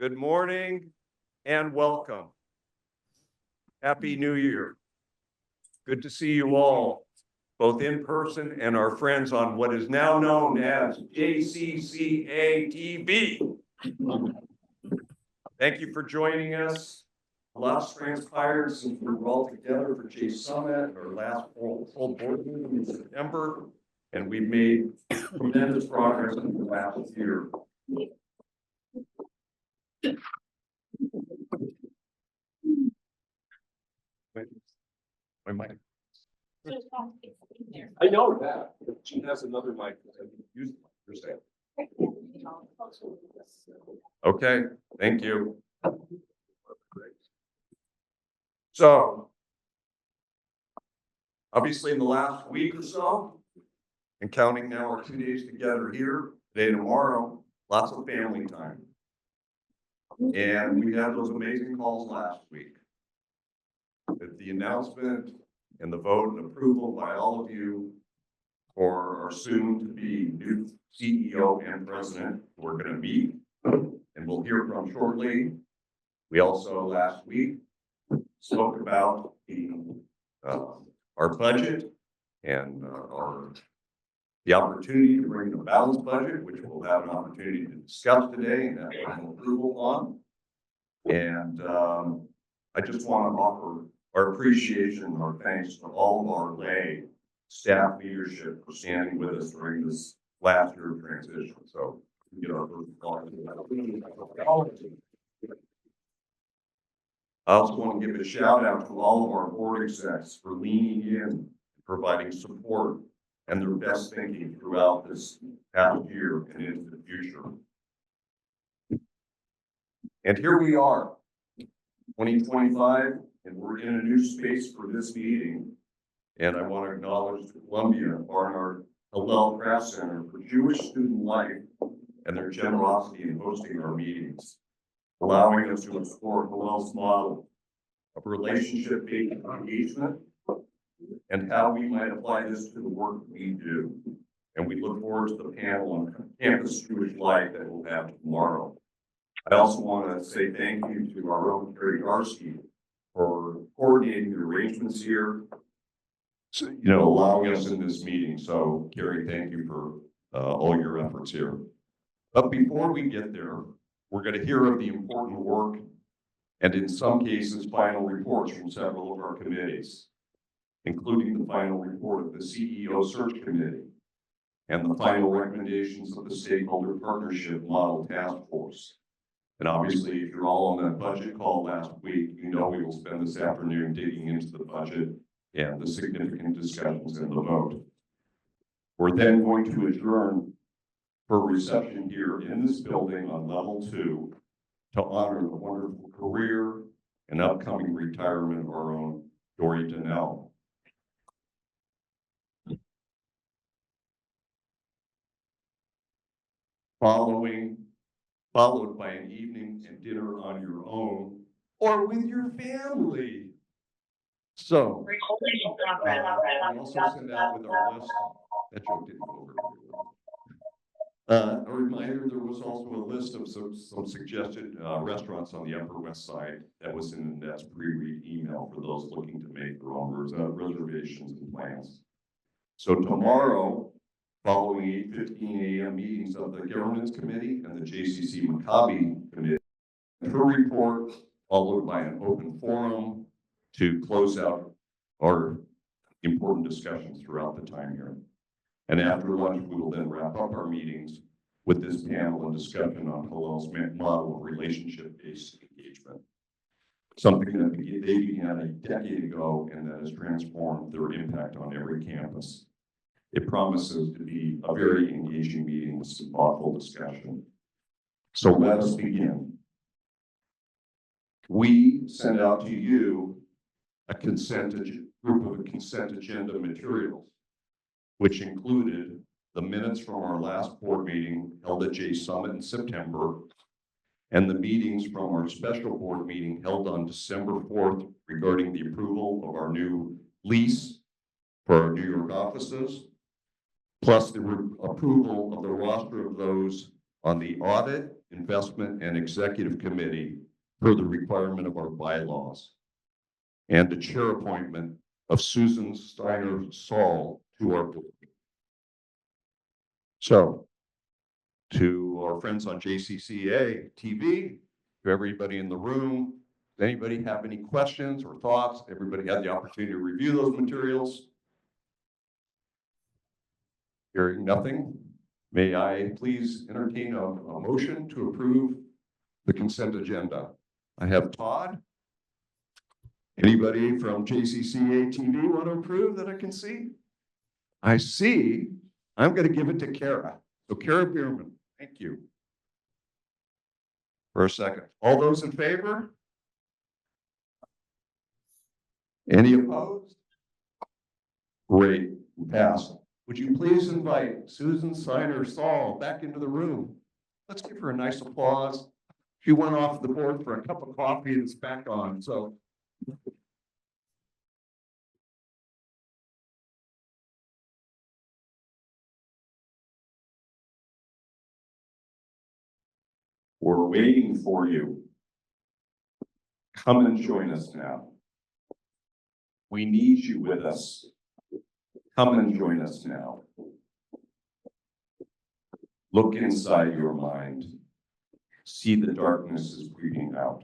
Good morning and welcome. Happy New Year. Good to see you all, both in person and our friends on what is now known as JCCA TV. Thank you for joining us. A lot's transpired since we were all together for J Summit, our last full board meeting in September, and we've made tremendous progress in the last year. My mic. I know that. She has another mic that I can use. Okay, thank you. So, obviously in the last week or so, and counting now our 2 days together here, today and tomorrow, lots of family time. And we had those amazing calls last week. With the announcement and the vote and approval by all of you for our soon-to-be new CEO and president who we're going to meet and we'll hear from shortly. We also last week spoke about our budget and the opportunity to bring a balanced budget, which we'll have an opportunity to discuss today and have an approval on. And I just want to offer our appreciation and our thanks to all of our lay staff leadership for standing with us during this last year of transition. So we get our first call. I also want to give a shout out to all of our board execs for leaning in, providing support and their best thinking throughout this past year and into the future. And here we are, 2025, and we're in a new space for this meeting. And I want to acknowledge Columbia, Barnard, Hillel Kraft Center for Jewish Student Life and their generosity in hosting our meetings, allowing us to explore Hillel's model of relationship-based engagement and how we might apply this to the work we do. And we look forward to the panel on campus Jewish life that we'll have tomorrow. I also want to say thank you to our own Terry Garski for coordinating the arrangements here, so, allowing us in this meeting. So, Gary, thank you for all your efforts here. But before we get there, we're going to hear of the important work and in some cases, final reports from several of our committees, including the final report of the CEO Search Committee and the final recommendations of the Stakeholder Partnership Model Task Force. And obviously, if you're all on that budget call last week, we will spend this afternoon digging into the budget and the significant discussions in the vote. We're then going to adjourn for a reception here in this building on level 2 to honor the wonderful career and upcoming retirement of our own Dory Donnell. Followed by an evening and dinner on your own or with your family. So, I also sent out with our list, that joke didn't go over very well. A reminder, there was also a list of some suggested restaurants on the Upper West Side that was in Annette's pre-read email for those looking to make their own reservations and plans. So tomorrow, following 8:15 a.m. meetings of the Governance Committee and the JCC Maccabi Committee, her report followed by an open forum to close out our important discussions throughout the time here. And after lunch, we will then wrap up our meetings with this panel and discussion on Hillel's model of relationship-based engagement, something that they began a decade ago and that has transformed their impact on every campus. It promises to be a very engaging meeting with some thoughtful discussion. So let us begin. We sent out to you a group of consent agenda materials, which included the minutes from our last board meeting held at J Summit in September, and the meetings from our special board meeting held on December 4th regarding the approval of our new lease for our New York offices, plus the approval of the roster of those on the audit, Investment, and Executive Committee per the requirement of our bylaws, and the chair appointment of Susan Steiner Saul to our board. So, to our friends on JCCA TV, to everybody in the room, does anybody have any questions or thoughts? Everybody had the opportunity to review those materials. Hearing nothing, may I please entertain a motion to approve the consent agenda? I have Todd. Anybody from JCCA TV want to approve that I can see? I see. I'm going to give it to Kara. So Kara Bierman, thank you. For a second. All those in favor? Any opposed? Great, passed. Would you please invite Susan Steiner Saul back into the room? Let's give her a nice applause. She went off the board for a cup of coffee and is back on, so. We're waiting for you. Come and join us now. We need you with us. Come and join us now. Look inside your mind. See the darkness is breathing out.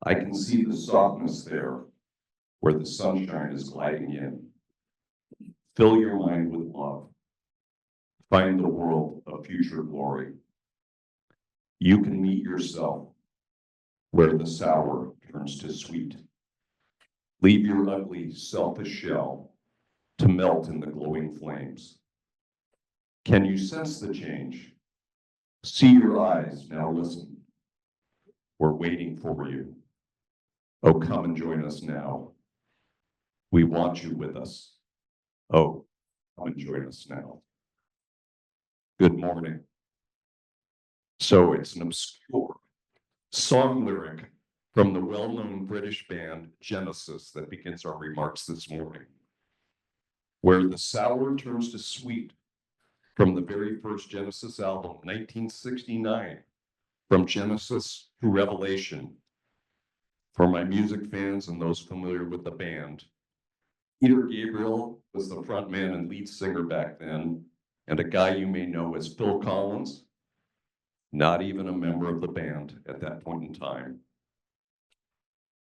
I can see the softness there where the sunshine is gliding in. Fill your mind with love. Find the world of future glory. You can meet yourself where the sour turns to sweet. Leave your ugly, selfish shell to melt in the glowing flames. Can you sense the change? See your eyes, now listen. We're waiting for you. Oh, come and join us now. We want you with us. Oh, come and join us now. Good morning. So it's an obscure song lyric from the well-known British band Genesis that begins our remarks this morning, where the sour turns to sweet, from the very first Genesis album, 1969, from Genesis to Revelation. For my music fans and those familiar with the band, Peter Gabriel was the frontman and lead singer back then, and a guy you may know as Phil Collins, not even a member of the band at that point in time.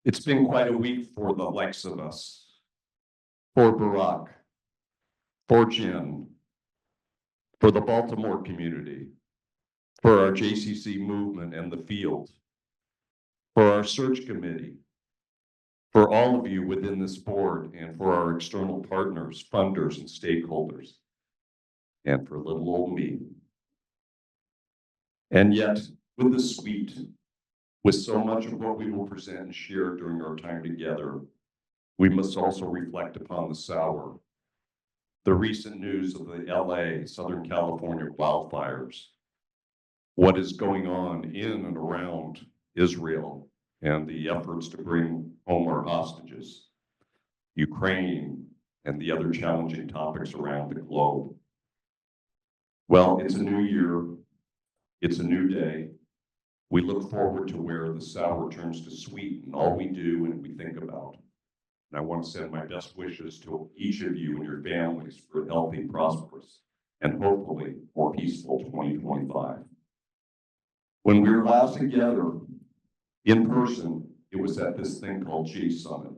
It's been quite a week for the likes of us, for Barack, for Jen, for the Baltimore community, for our JCC movement and the field, for our search committee, for all of you within this board, and for our external partners, funders, and stakeholders, and for little old me. And yet, with the sweet, with so much of what we will present and share during our time together, we must also reflect upon the sour, the recent news of the LA, Southern California wildfires, what is going on in and around Israel, and the efforts to bring home our hostages, Ukraine, and the other challenging topics around the globe. Well, it's a new year. It's a new day. We look forward to where the sour turns to sweet in all we do and we think about. And I want to send my best wishes to each of you and your families for a healthy, prosperous, and hopefully more peaceful 2025. When we were last together in person, it was at this thing called J Summit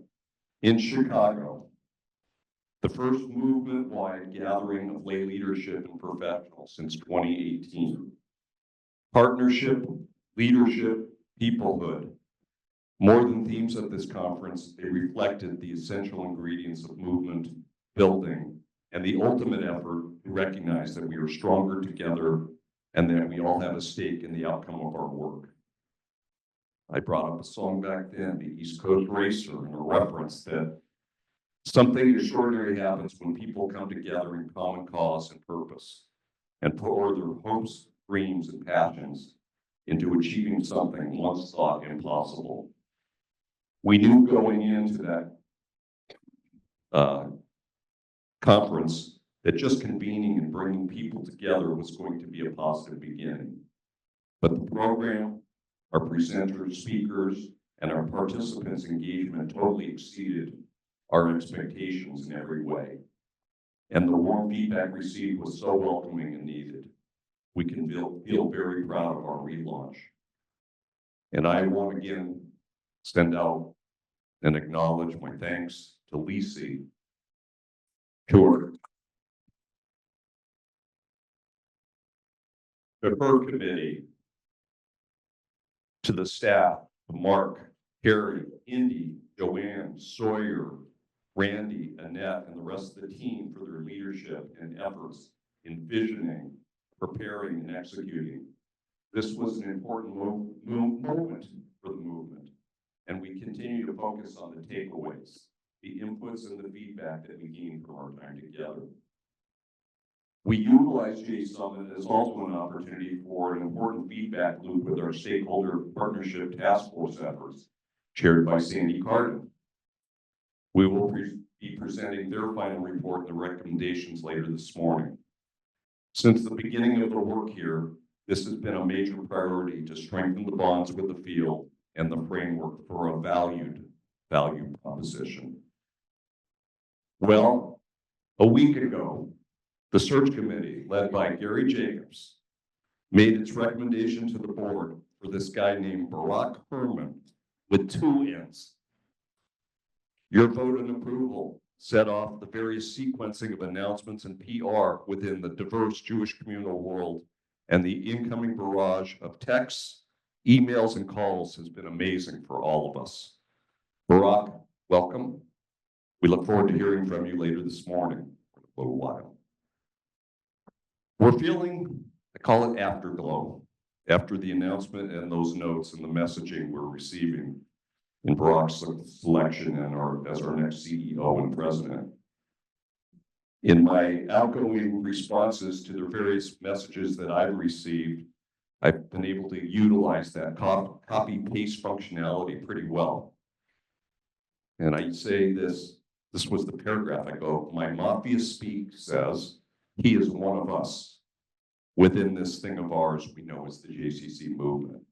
in Chicago, the first movement-wide gathering of lay leadership and professionals since 2018. Partnership, leadership, peoplehood. More than themes at this conference, they reflected the essential ingredients of movement, building, and the ultimate effort to recognize that we are stronger together and that we all have a stake in the outcome of our work. I brought up a song back then, the East Coast Racer, and a reference that something extraordinary happens when people come together in common cause and purpose and pour their hopes, dreams, and passions into achieving something once thought impossible. We knew going into that conference that just convening and bringing people together was going to be a positive beginning. But the program, our presenters, speakers, and our participants' engagement totally exceeded our expectations in every way. And the warm feedback received was so welcoming and needed. We can feel very proud of our relaunch. And I want to again send out and acknowledge my thanks to Lisi, to her committee, to the staff, to Mark, Carrie, Indy, Joanne, Sawyer, Randy, Annette, and the rest of the team for their leadership and efforts in visioning, preparing, and executing. This was an important moment for the movement, and we continue to focus on the takeaways, the inputs, and the feedback that we gained from our time together. We utilize J Summit as also an opportunity for an important feedback loop with our stakeholder partnership task force efforts, chaired by Sandy Carden. We will be presenting their final report and the recommendations later this morning. Since the beginning of the work here, this has been a major priority to strengthen the bonds with the field and the framework for a value proposition. Well, a week ago, the search committee, led by Gary Jacobs, made its recommendation to the board for this guy named Barack Herman with 2 N's. Your vote and approval set off the various sequencing of announcements and PR within the diverse Jewish communal world, and the incoming barrage of texts, emails, and calls has been amazing for all of us. Barack, welcome. We look forward to hearing from you later this morning for a little while. We're feeling, I call it afterglow, after the announcement and those notes and the messaging we're receiving in Barack's selection and as our next CEO and president. In my outgoing responses to the various messages that I've received, I've been able to utilize that copy-paste functionality pretty well. And I say this was the paragraph. I go, my mafia speak says, he is one of us within this thing of ours we know as the JCC movement.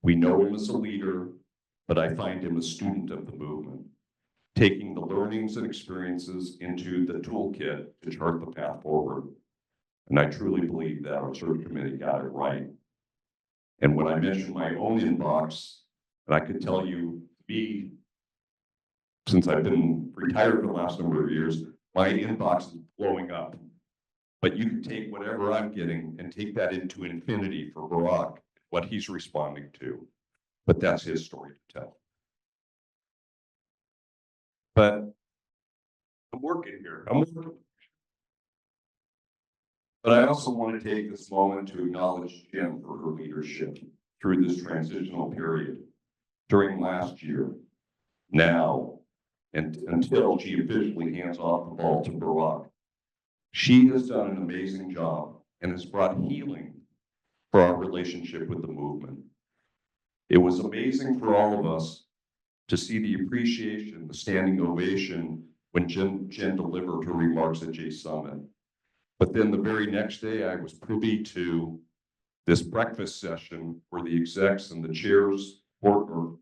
We know him as a leader, but I find him a student of the movement, taking the learnings and experiences into the toolkit to chart the path forward. And I truly believe that our search committee got it right. And when I mentioned my own inbox, and I could tell you, since I've been retired for the last number of years, my inbox is blowing up. But you can take whatever I'm getting and take that into infinity for Barack, what he's responding to. But that's his story to tell. But I'm working here. But I also want to take this moment to acknowledge Jen for her leadership through this transitional period during last year, now, and until she officially hands off the ball to Barack. She has done an amazing job and has brought healing for our relationship with the movement. It was amazing for all of us to see the appreciation, the standing ovation when Jen delivered her remarks at J Summit. But then the very next day, I was privy to this breakfast session where the execs and the chairs, or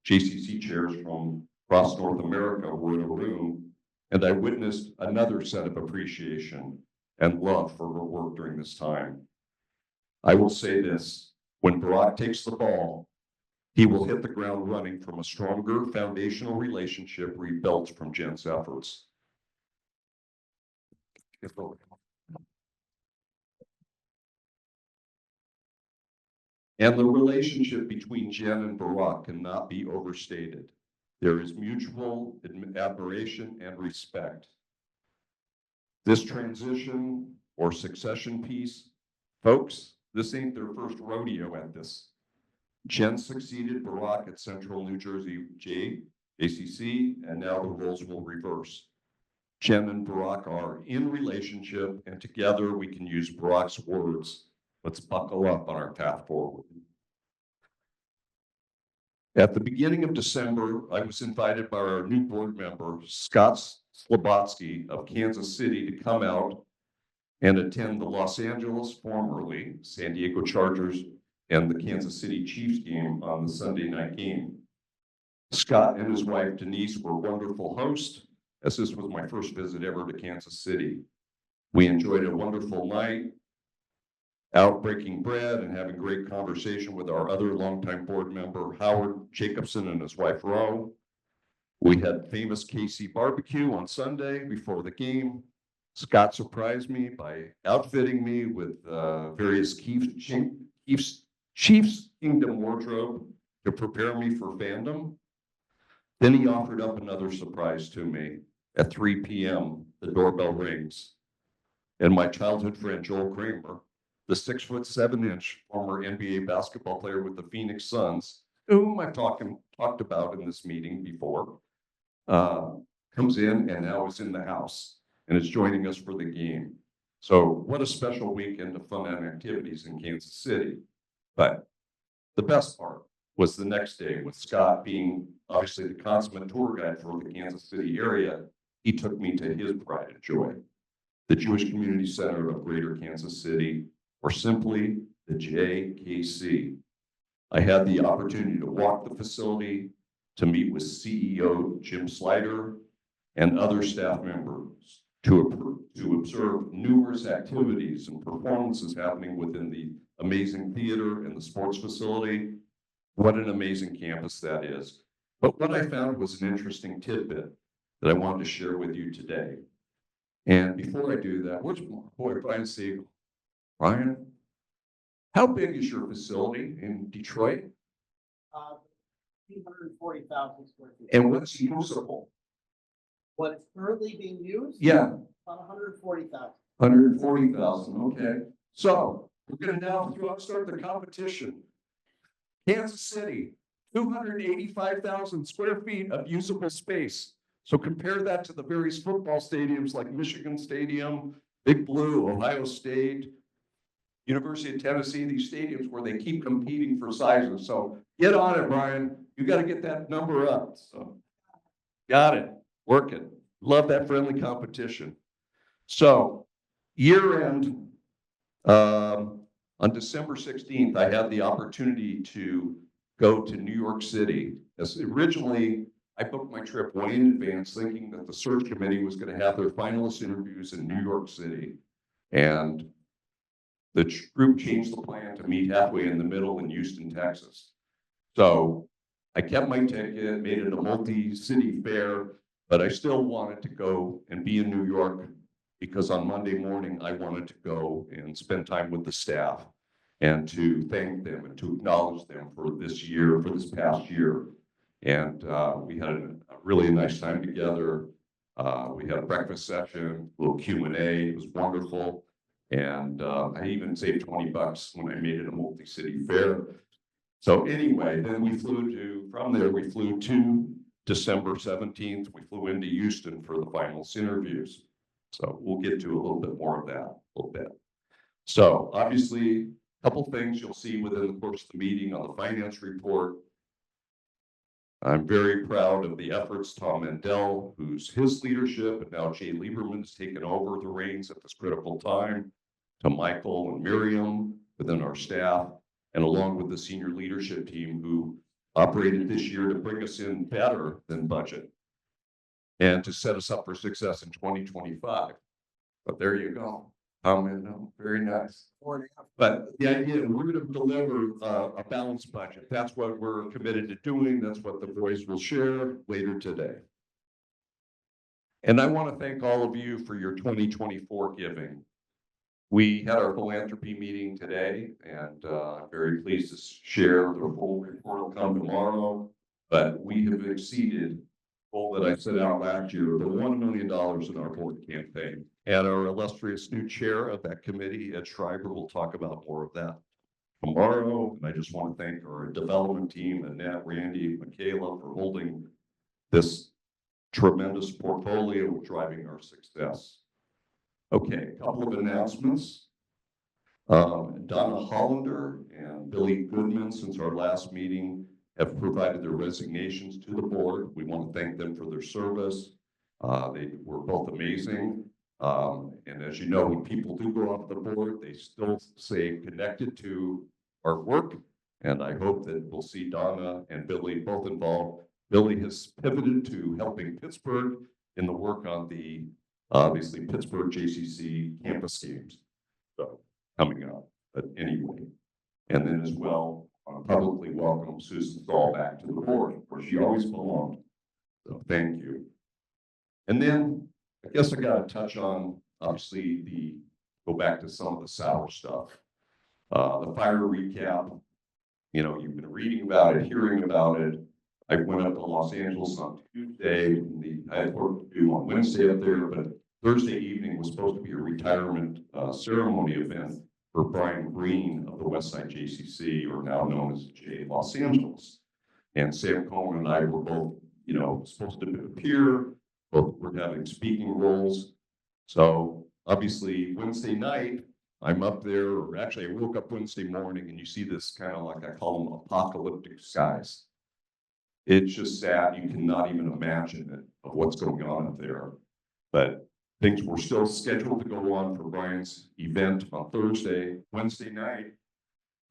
JCC chairs from across North America were in a room, and I witnessed another set of appreciation and love for her work during this time. I will say this, when Barack takes the ball, he will hit the ground running from a stronger foundational relationship rebuilt from Jen's efforts. And the relationship between Jen and Barack cannot be overstated. There is mutual admiration and respect. This transition or succession piece, folks, this ain't their first rodeo at this. Jen succeeded Barack at Central New Jersey JCC, and now the roles will reverse. Jen and Barack are in relationship, and together we can use Barack's words. Let's buckle up on our path forward. At the beginning of December, I was invited by our new board member, Scott Slobotsky of Kansas City, to come out and attend the Los Angeles, formerly San Diego Chargers, and the Kansas City Chiefs game on the Sunday night game. Scott and his wife Denise were wonderful hosts, as this was my first visit ever to Kansas City. We enjoyed a wonderful night, out breaking bread and having great conversation with our other longtime board member, Howard Jacobson, and his wife, Ro. We had famous KC barbecue on Sunday before the game. Scott surprised me by outfitting me with various Chiefs Kingdom wardrobe to prepare me for fandom. Then he offered up another surprise to me. At 3 p.m., the doorbell rings, and my childhood friend Joel Kramer, the 6'7" former NBA basketball player with the Phoenix Suns, whom I've talked about in this meeting before, comes in and now is in the house and is joining us for the game. So what a special weekend of fun and activities in Kansas City. But the best part was the next day, with Scott being obviously the consummate tour guide for the Kansas City area. He took me to his pride and joy, the Jewish Community Center of Greater Kansas City, or simply the JKC. I had the opportunity to walk the facility, to meet with CEO Jim Slider and other staff members, to observe numerous activities and performances happening within the amazing theater and the sports facility. What an amazing campus that is. But what I found was an interesting tidbit that I wanted to share with you today. And before I do that, where's my boy, Brian Siegel? Brian, how big is your facility in Detroit? 240,000 square feet. And what's usable? What's currently being used? Yeah, About 140,000. 140,000, okay. So we're gonna now start the competition. Kansas City, 285,000 square feet of usable space. So compare that to the various football stadiums like Michigan Stadium, Big Blue, Ohio State, University of Tennessee, these stadiums where they keep competing for sizes. So get on it, Brian. You got to get that number up. So got it. Work it. Love that friendly competition. So year end, on December 16th, I had the opportunity to go to New York City. As originally, I booked my trip way in advance, thinking that the search committee was going to have their finalist interviews in New York City. And the group changed the plan to meet halfway in the middle in Houston, Texas. So I kept my ticket, made it a multi-city fair, but I still wanted to go and be in New York because on Monday morning, I wanted to go and spend time with the staff and to thank them and to acknowledge them for this year, for this past year. And we had a really nice time together. We had a breakfast session, a little Q&A. It was wonderful. And I even saved $20 when I made it a multi-city fair. So anyway, then we from there, we flew to December 17th. We flew into Houston for the finals interviews. So we'll get to a little bit more of that a little bit. So obviously, a couple things you'll see within the course of the meeting on the finance report. I'm very proud of the efforts Tom Mandel, his leadership, and now Jay Lieberman has taken over the reins at this critical time, to Michael and Miriam within our staff, and along with the senior leadership team who operated this year to bring us in better than budget and to set us up for success in 2025. But there you go. Tom Mandel, very nice. But the idea, we're going to deliver a balanced budget. That's what we're committed to doing. That's what the boys will share later today. And I want to thank all of you for your 2024 giving. We had our philanthropy meeting today, and I'm very pleased to share the full report will come tomorrow. But we have exceeded the goal that I set out last year, the $1 million in our board campaign. And our illustrious new chair of that committee, Ed Schreiber, will talk about more of that tomorrow. And I just want to thank our development team, Annette, Randy, Michaela, for holding this tremendous portfolio driving our success. Okay, a couple of announcements. Donna Hollander and Billy Goodman, since our last meeting, have provided their resignations to the board. We want to thank them for their service. They were both amazing. And as you know, when people do go off the board, they still stay connected to our work. And I hope that we'll see Donna and Billy both involved. Billy has pivoted to helping Pittsburgh in the work on the, obviously, Pittsburgh JCC campus games. So coming up, but anyway. And then as well, publicly welcome Susan Stahl back to the board, where she always belonged. So thank you. And then I guess I got to touch on, obviously, go back to some of the sour stuff. The fire recap, you know, you've been reading about it, hearing about it. I went up to Los Angeles on Tuesday. I had work to do on Wednesday up there, but Thursday evening was supposed to be a retirement ceremony event for Brian Green of the Westside JCC, or now known as J Los Angeles. And Sam Coleman and I were both, you know, supposed to appear. Both were having speaking roles. So obviously Wednesday night, I'm up there, or actually I woke up Wednesday morning and you see this kind of, like I call them, apocalyptic skies. It's just sad. You cannot even imagine it, of what's going on up there. But things were still scheduled to go on for Brian's event on Thursday. Wednesday night,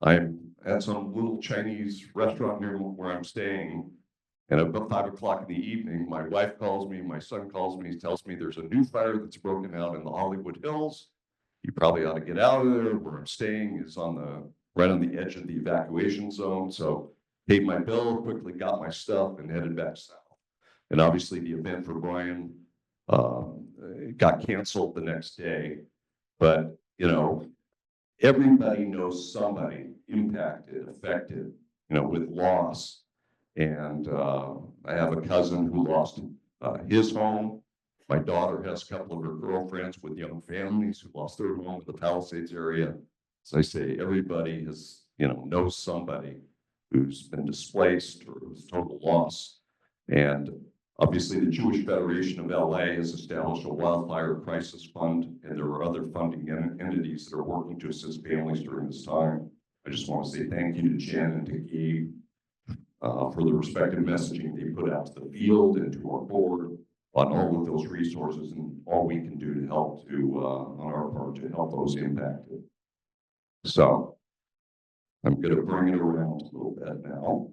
I'm at some little Chinese restaurant near where I'm staying. And about 5 o'clock in the evening, my wife calls me, my son calls me, he tells me there's a new fire that's broken out in the Hollywood Hills. You probably ought to get out of there. Where I'm staying is right on the edge of the evacuation zone. So paid my bill, quickly got my stuff, and headed back south. And obviously the event for Brian got canceled the next day. But, you know, everybody knows somebody impacted, affected, you know, with loss. And I have a cousin who lost his home. My daughter has a couple of her girlfriends with young families who lost their home in the Palisades area. As I say, everybody has, you know, knows somebody who's been displaced or who's total loss. And obviously the Jewish Federation of LA has established a wildfire crisis fund, and there are other funding entities that are working to assist families during this time. I just want to say thank you to Jen and to Gabe for the respective messaging they put out to the field and to our board on all of those resources and all we can do to help on our part to help those impacted. So I'm going to bring it around a little bit now.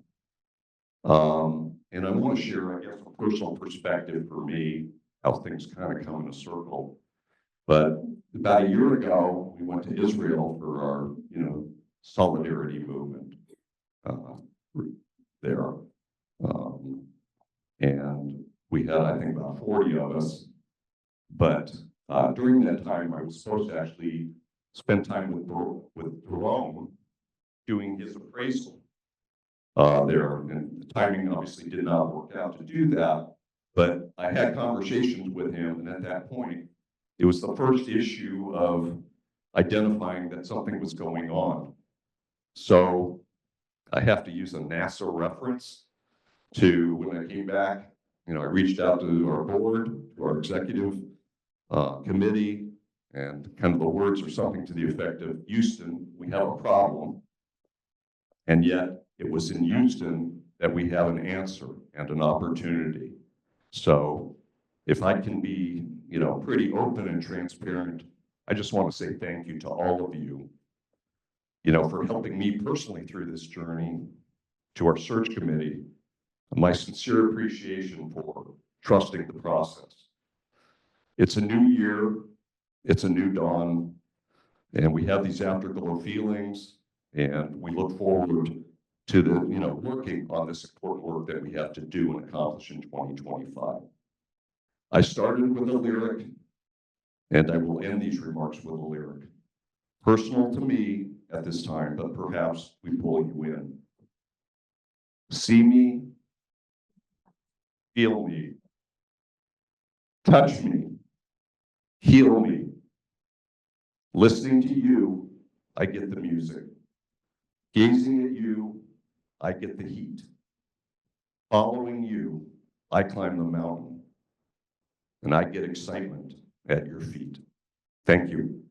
And I want to share, I guess, a personal perspective for me, how things kind of come in a circle. But about a year ago, we went to Israel for our, you know, solidarity movement there. And we had, I think, about 40 of us. But during that time, I was supposed to actually spend time with Jerome doing his appraisal there. And the timing obviously did not work out to do that. But I had conversations with him. And at that point, it was the first issue of identifying that something was going on. So I have to use a NASA reference to when I came back. You know, I reached out to our board, to our executive committee, and kind of the words are something to the effect of, Houston, we have a problem. And yet it was in Houston that we have an answer and an opportunity. So if I can be, you know, pretty open and transparent, I just want to say thank you to all of you, you know, for helping me personally through this journey, to our search committee, my sincere appreciation for trusting the process. It's a new year, it's a new dawn, and we have these afterglow feelings, and we look forward to the, you know, working on this important work that we have to do and accomplish in 2025. I started with a lyric, and I will end these remarks with a lyric. Personal to me at this time, but perhaps we pull you in. See me, feel me, touch me, heal me. Listening to you, I get the music. Gazing at you, I get the heat. Following you, I climb the mountain. And I get excitement at your feet. Thank you.